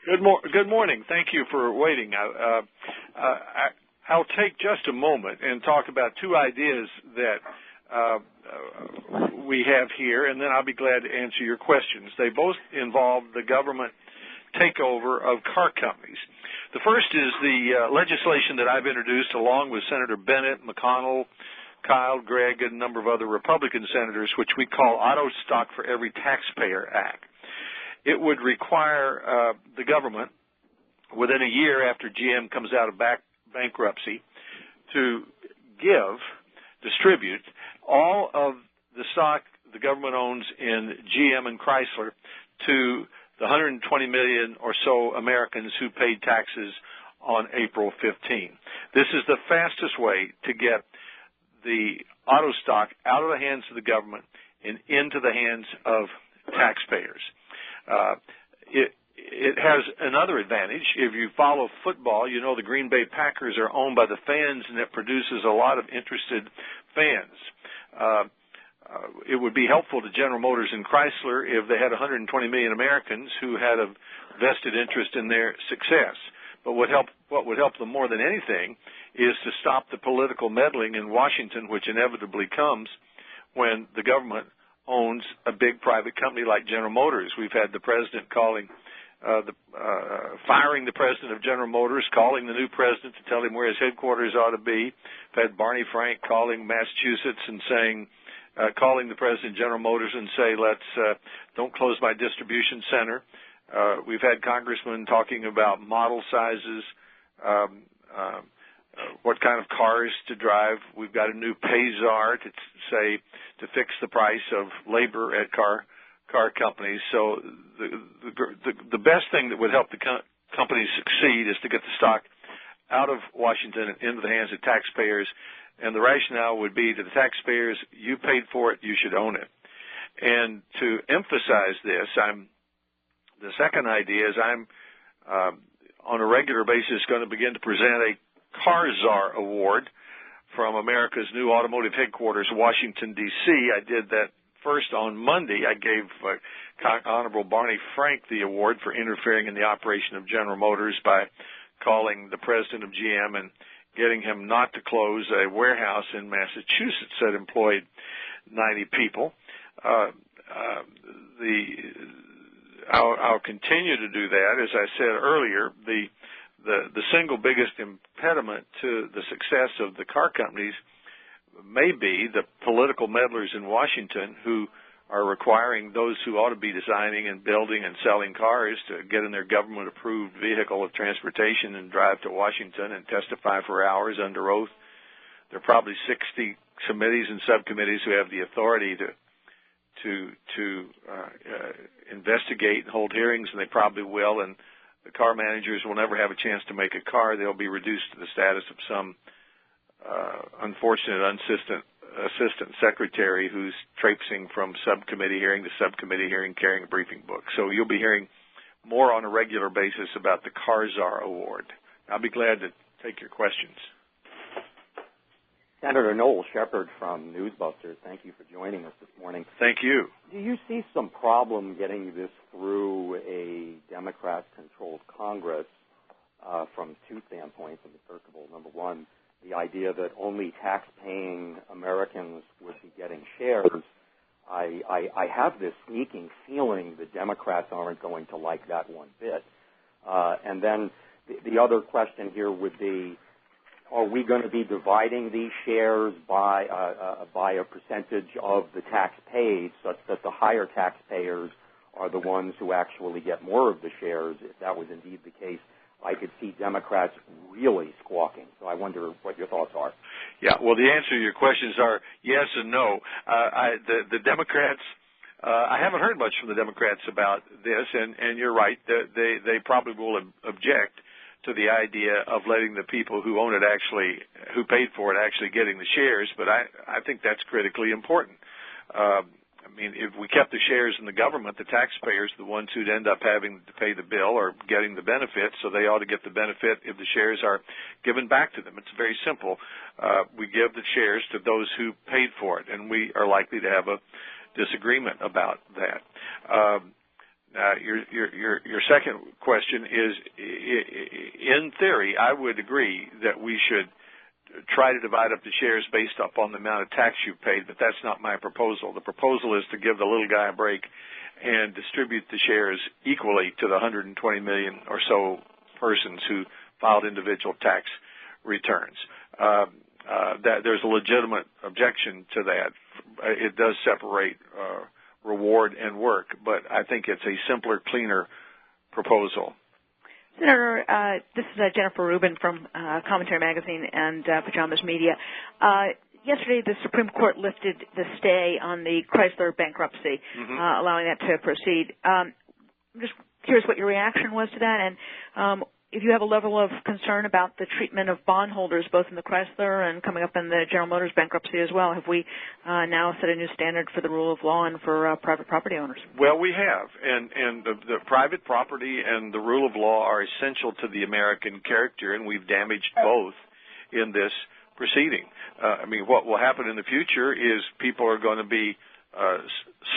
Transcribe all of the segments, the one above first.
Good morning. Thank you for waiting. I'll take just a moment and talk about two ideas that we have here, and then I'll be glad to answer your questions. They both involve the government takeover of car companies. The first is the legislation that I've introduced along with Senator Bennett, McConnell, Kyle, Gregg, and a number of other Republican senators, which we call Auto Stock for Every Taxpayer Act. It would require the government, within a year after GM comes out of bankruptcy, to distribute all of the stock the government owns in GM and Chrysler to the 120 million or so Americans who paid taxes on April 15. This is the fastest way to get the auto stock out of the hands of the government and into the hands of taxpayers. It has another advantage. If you follow football, you know the Green Bay Packers are owned by the fans, and it produces a lot of interested fans. It would be helpful to General Motors and Chrysler if they had 120 million Americans who had a vested interest in their success. But what would help them more than anything is to stop the political meddling in Washington, which inevitably comes when the government owns a big private company like General Motors. We've had the president firing the president of General Motors, calling the new president to tell him where his headquarters ought to be. We've had Barney Frank calling Massachusetts and saying, calling the president of General Motors and say, don't close my distribution center. We've had congressmen talking about model sizes, what kind of cars to drive. We've got a new pay czar to fix the price of labor at car companies. So the best thing that would help the companies succeed is to get the stock out of Washington and into the hands of taxpayers. And the rationale would be to the taxpayers, you paid for it, you should own it. And to emphasize this, the second idea is I'm on a regular basis going to begin to present a Car Czar award from America's new automotive headquarters, Washington, D.C. I did that first on Monday. I gave Honorable Barney Frank the award for interfering in the operation of General Motors by calling the president of GM and getting him not to close a warehouse in Massachusetts that employed 90 people. I'll continue to do that. As I said earlier, the single biggest impediment to the success of the car companies may be the political meddlers in Washington who are requiring those who ought to be designing and building and selling cars to get in their government-approved vehicle of transportation and drive to Washington and testify for hours under oath. There are probably 60 committees and subcommittees who have the authority to investigate and hold hearings, and they probably will, and the car managers will never have a chance to make a car. They'll be reduced to the status of some unfortunate assistant secretary who's traipsing from subcommittee hearing to subcommittee hearing carrying a briefing book. So you'll be hearing more on a regular basis about the Car Czar Award. I'll be glad to take your questions. Senator Noel Shepard from Newsbusters, thank you for joining us this morning. Thank you. Do you see some problem getting this through a Democrat-controlled Congress from two standpoints? First of all, number one, the idea that only tax-paying Americans would be getting shares. I have this sneaking feeling the Democrats aren't going to like that one bit. And then the other question here would be, are we going to be dividing these shares by a percentage of the tax paid such that the higher taxpayers are the ones who actually get more of the shares? If that was indeed the case, I could see Democrats really squawking. So I wonder what your thoughts are. Yeah, well, the answer to your questions are yes and no. The Democrats, I haven't heard much from the Democrats about this, and you're right, they probably will object to the idea of letting the people who own it who paid for it, actually getting the shares, but I think that's critically important. I mean, if we kept the shares in the government, the taxpayers are the ones who'd end up having to pay the bill or getting the benefit, so they ought to get the benefit if the shares are given back to them. It's very simple. We give the shares to those who paid for it, and we are likely to have a disagreement about that. Your second question is, in theory, I would agree that we should try to divide up the shares based upon the amount of tax you paid, but that's not my proposal. The proposal is to give the little guy a break and distribute the shares equally to the 120 million or so persons who filed individual tax returns. There's a legitimate objection to that. It does separate reward and work, but I think it's a simpler, cleaner proposal. Senator, this is Jennifer Rubin from Commentary Magazine and Pajamas Media. Yesterday, the Supreme Court lifted the stay on the Chrysler bankruptcy, allowing that to proceed. I'm just curious what your reaction was to that, and if you have a level of concern about the treatment of bondholders, both in the Chrysler and coming up in the General Motors bankruptcy as well. Have we now set a new standard for the rule of law and for private property owners? Well, we have, and the private property and the rule of law are essential to the American character, and we've damaged both in this proceeding. I mean, what will happen in the future is people are going to be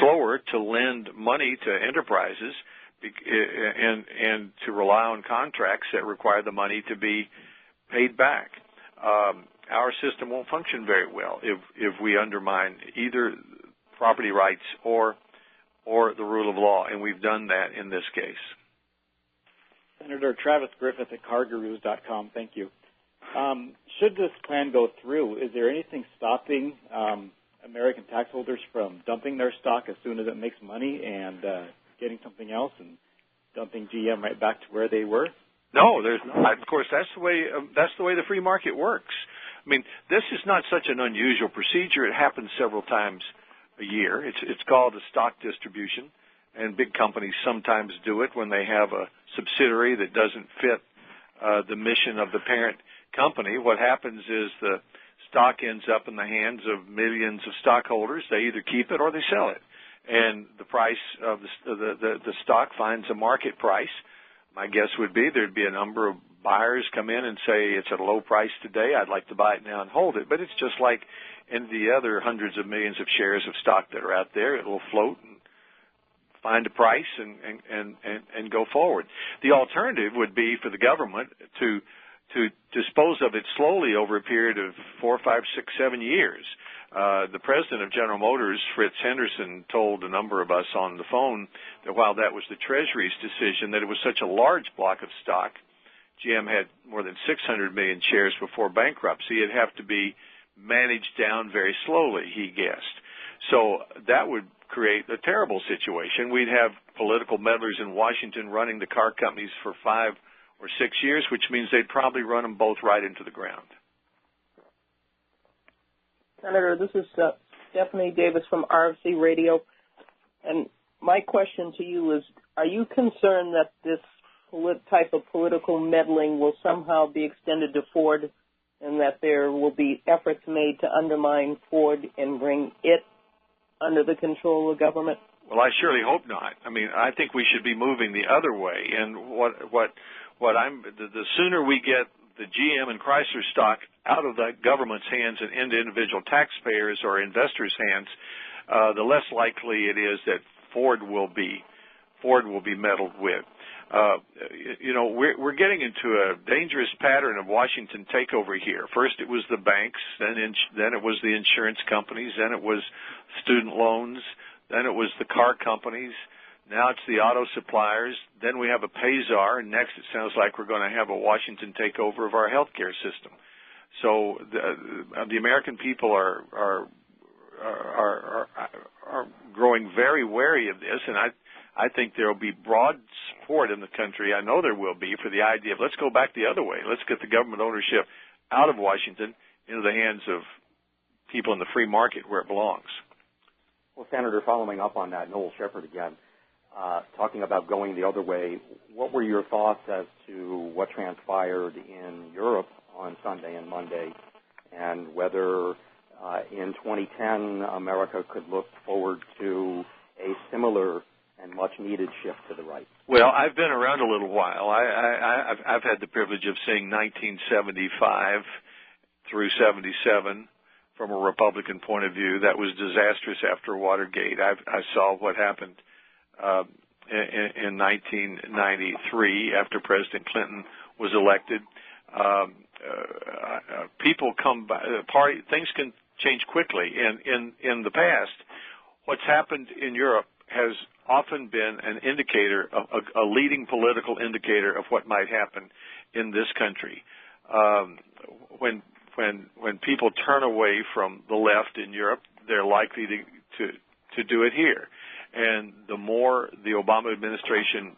slower to lend money to enterprises and to rely on contracts that require the money to be paid back. Our system won't function very well if we undermine either property rights or the rule of law, and we've done that in this case. Senator Travis Griffith at CarGurus.com. Thank you. Should this plan go through, is there anything stopping American tax holders from dumping their stock as soon as it makes money and getting something else and dumping GM right back to where they were? No, there's not. Of course, that's the way the free market works. I mean, this is not such an unusual procedure. It happens several times a year. It's called a stock distribution, and big companies sometimes do it when they have a subsidiary that doesn't fit the mission of the parent company. What happens is the stock ends up in the hands of millions of stockholders. They either keep it or they sell it. And the price of the stock finds a market price. My guess would be there'd be a number of buyers come in and say, it's at a low price today, I'd like to buy it now and hold it. But it's just like any of the other hundreds of millions of shares of stock that are out there. It will float and find a price and go forward. The alternative would be for the government to dispose of it slowly over a period of 4, 5, 6, 7 years. The president of General Motors, Fritz Henderson, told a number of us on the phone that while that was the Treasury's decision, that it was such a large block of stock, GM had more than 600 million shares before bankruptcy, it'd have to be managed down very slowly, he guessed. So that would create a terrible situation. We'd have political meddlers in Washington running the car companies for 5 or 6 years, which means they'd probably run them both right into the ground. Senator, this is Stephanie Davis from RFC Radio, and my question to you is, are you concerned that this type of political meddling will somehow be extended to Ford and that there will be efforts made to undermine Ford and bring it under the control of government? Well, I surely hope not. I mean, I think we should be moving the other way, and the sooner we get the GM and Chrysler stock out of the government's hands and into individual taxpayers or investors' hands, the less likely it is that Ford will be meddled with. We're getting into a dangerous pattern of Washington takeover here. First it was the banks, then it was the insurance companies, then it was student loans, then it was the car companies. Now it's the auto suppliers. Then we have a pay czar, and next it sounds like we're going to have a Washington takeover of our healthcare system. So the American people are growing very wary of this, and I think there will be broad support in the country. I know there will be for the idea of let's go back the other way. Let's get the government ownership out of Washington into the hands of people in the free market where it belongs. Well, Senator, following up on that, Noel Shepard again, talking about going the other way, what were your thoughts as to what transpired in Europe on Sunday and Monday, and whether in 2010 America could look forward to a similar and much-needed shift to the right? Well, I've been around a little while. I've had the privilege of seeing 1975 through 77 from a Republican point of view. That was disastrous after Watergate. I saw what happened in 1993 after President Clinton was elected. People come by, things can change quickly. And in the past, what's happened in Europe has often been an indicator, a leading political indicator of what might happen in this country. When people turn away from the left in Europe, they're likely to do it here. And the more the Obama administration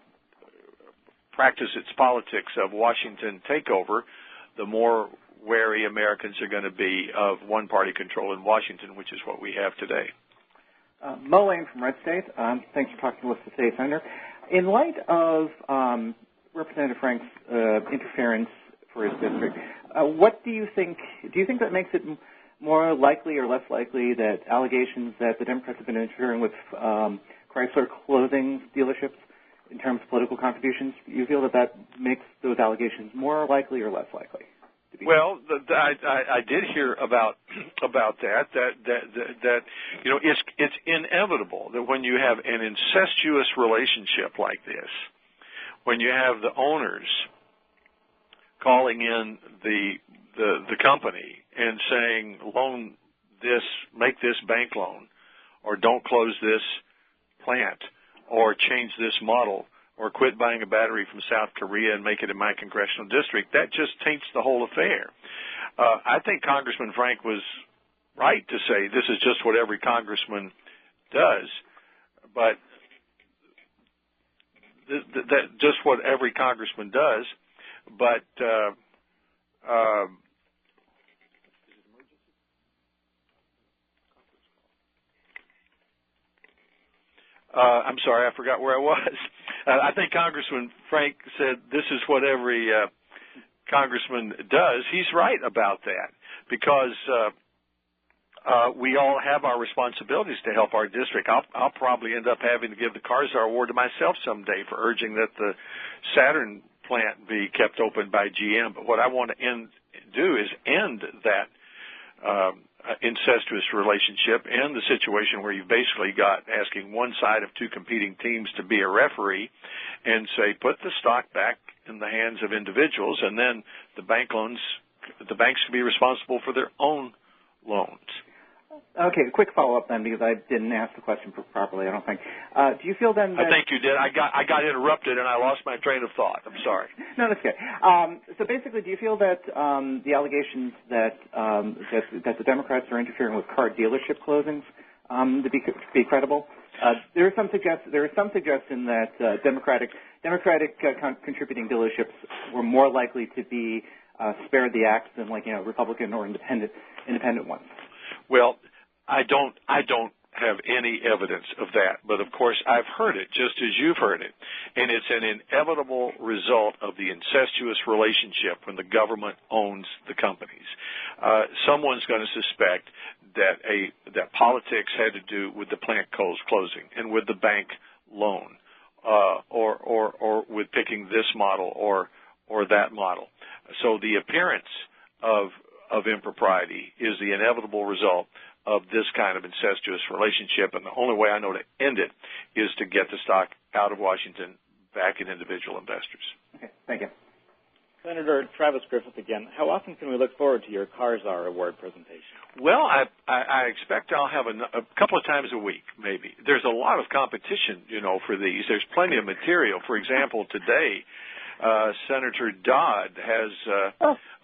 practice its politics of Washington takeover, the more wary Americans are going to be of one-party control in Washington, which is what we have today. Mo Lane from Red State. Thanks for talking to us today, Senator. In light of Representative Frank's interference for his district, what do you think? Do you think that makes it more likely or less likely that allegations that the Democrats have been interfering with Chrysler closing dealerships in terms of political contributions? Do you feel that makes those allegations more likely or less likely? Well, I did hear about that you know, it's inevitable that when you have an incestuous relationship like this, when you have the owners calling in the company and saying, loan this, make this bank loan, or don't close this plant, or change this model, or quit buying a battery from South Korea and make it in my congressional district, that just taints the whole affair. I think Congressman Frank was right to say this is just what every congressman does, but that just what every congressman does, but I'm sorry, I forgot where I was. I think Congressman Frank said this is what every congressman does. He's right about that because we all have our responsibilities to help our district. I'll probably end up having to give the Car Czar award to myself someday for urging that the Saturn plant be kept open by GM. But what I want to do is end that incestuous relationship and the situation where you've basically got asking one side of two competing teams to be a referee and say, put the stock back in the hands of individuals, and then the banks can be responsible for their own loans. Okay, quick follow-up then, because I didn't ask the question properly, I don't think. Do you feel then that... I think you did. I got interrupted and I lost my train of thought. I'm sorry. No, that's okay. So basically, do you feel that the allegations that the Democrats are interfering with car dealership closings to be credible? There is some suggestion that Democratic contributing dealerships were more likely to be spared the axe than Republican or independent ones. Well, I don't have any evidence of that, but of course I've heard it just as you've heard it, and it's an inevitable result of the incestuous relationship when the government owns the companies. Someone's going to suspect that politics had to do with the plant closing and with the bank loan, or with picking this model or that model. So the appearance of impropriety is the inevitable result of this kind of incestuous relationship, and the only way I know to end it is to get the stock out of Washington, back in individual investors. Okay, thank you. Senator Travis Griffith again. How often can we look forward to your Car Czar award presentation? Well, I expect I'll have a couple of times a week, maybe. There's a lot of competition, for these. There's plenty of material. For example, today, Senator Dodd has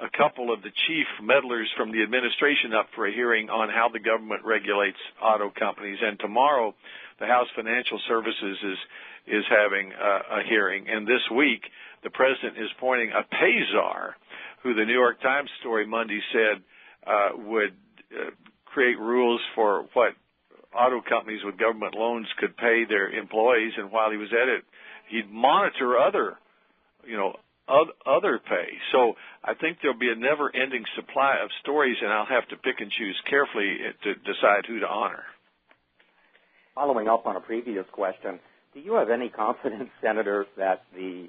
a couple of the chief meddlers from the administration up for a hearing on how the government regulates auto companies. And tomorrow, the House Financial Services is having a hearing. And this week, the president is appointing a pay czar, who the New York Times story Monday said would create rules for what auto companies with government loans could pay their employees. And while he was at it, he'd monitor other pay. So I think there'll be a never-ending supply of stories, and I'll have to pick and choose carefully to decide who to honor. Following up on a previous question, do you have any confidence, Senator, that the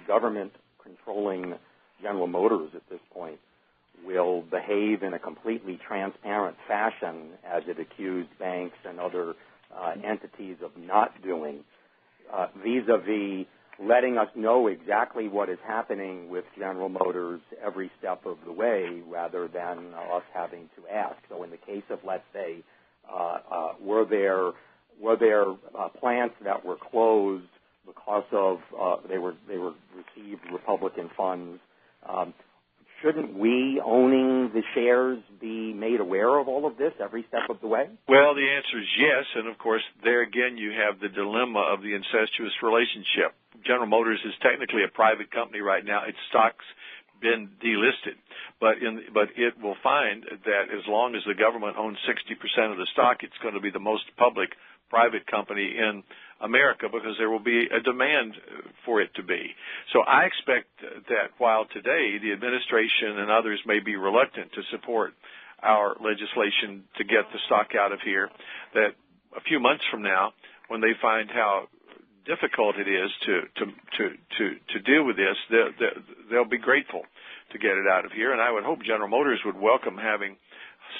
government controlling General Motors at this point will behave in a completely transparent fashion as it accused banks and other entities of not doing vis-a-vis letting us know exactly what is happening with General Motors every step of the way rather than us having to ask. So in the case of, let's say, were there plants that were closed because of they received Republican funds, shouldn't we, owning the shares, be made aware of all of this every step of the way? Well, the answer is yes, and of course, there again you have the dilemma of the incestuous relationship. General Motors is technically a private company right now. Its stock's been delisted, but it will find that as long as the government owns 60% of the stock, it's going to be the most public private company in America because there will be a demand for it to be. So I expect that while today the administration and others may be reluctant to support our legislation to get the stock out of here, that a few months from now, when they find how difficult it is to deal with this, they'll be grateful to get it out of here. And I would hope General Motors would welcome having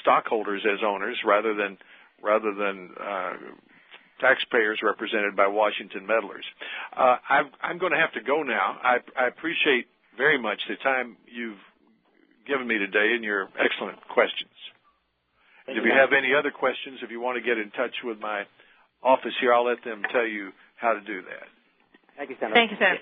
stockholders as owners rather than taxpayers represented by Washington meddlers. I'm going to have to go now. I appreciate very much the time you've given me today and your excellent questions. If you have any other questions, if you want to get in touch with my office here, I'll let them tell you how to do that. Thank you, Senator. Thank you, Senator.